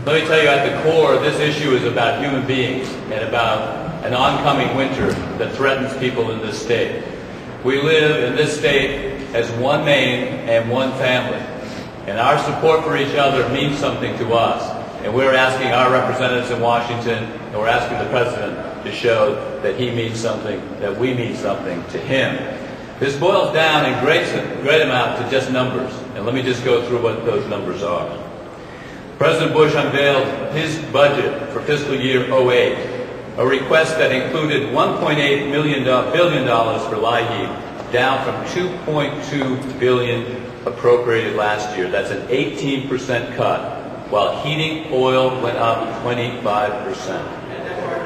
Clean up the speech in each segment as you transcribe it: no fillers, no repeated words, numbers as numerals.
Let me tell you, at the core, this issue is about human beings and about an oncoming winter that threatens people in this state. We live in this state as one Maine and one family, and our support for each other means something to us. And we're asking our representatives in Washington, and we're asking the President to show that he means something, that we mean something to him. This boils down in great amount to just numbers, and let me just go through what those numbers are. President Bush unveiled his budget for fiscal year 08, a request that included $1.8 billion for LIHEAP, down from $2.2 billion appropriated last year. That's an 18% cut, while heating oil went up 25%.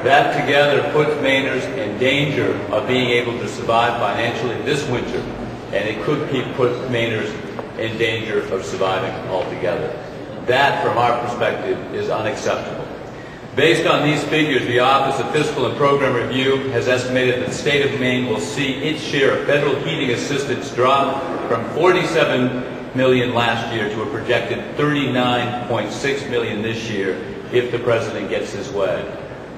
That together puts Mainers in danger of being able to survive financially this winter, and it could put Mainers in danger of surviving altogether. That, from our perspective, is unacceptable. Based on these figures, the Office of Fiscal and Program Review has estimated that the state of Maine will see its share of federal heating assistance drop from $47 million last year to a projected $39.6 million this year if the President gets his way.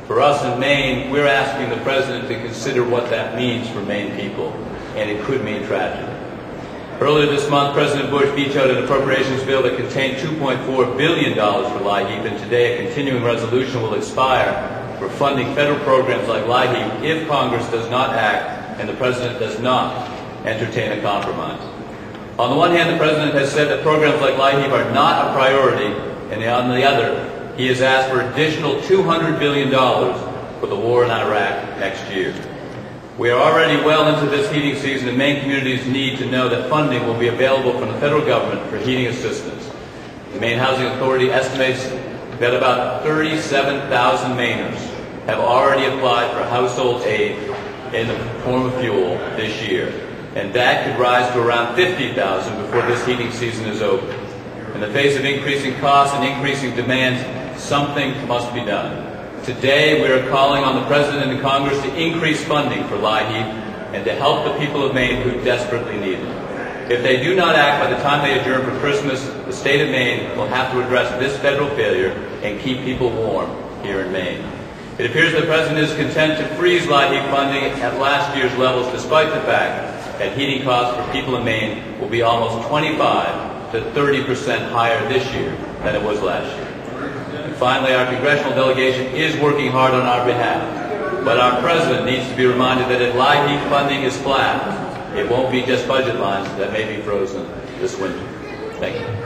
For us in Maine, we're asking the President to consider what that means for Maine people, and it could mean tragedy. Earlier this month, President Bush vetoed an appropriations bill that contained $2.4 billion for LIHEAP, and today a continuing resolution will expire for funding federal programs like LIHEAP if Congress does not act and the President does not entertain a compromise. On the one hand, the President has said that programs like LIHEAP are not a priority, and on the other, he has asked for additional $200 billion for the war in Iraq next year. We are already well into this heating season, and Maine communities need to know that funding will be available from the federal government for heating assistance. The Maine Housing Authority estimates that about 37,000 Mainers have already applied for household aid in the form of fuel this year, and that could rise to around 50,000 before this heating season is over. In the face of increasing costs and increasing demands, something must be done. Today, we are calling on the President and Congress to increase funding for LIHEAP and to help the people of Maine who desperately need it. If they do not act by the time they adjourn for Christmas, the state of Maine will have to address this federal failure and keep people warm here in Maine. It appears the President is content to freeze LIHEAP funding at last year's levels, despite the fact that heating costs for people in Maine will be almost 25 to 30% higher this year than it was last year. Finally, our congressional delegation is working hard on our behalf, but our President needs to be reminded that if LIHEAP funding is flat, it won't be just budget lines that may be frozen this winter. Thank you.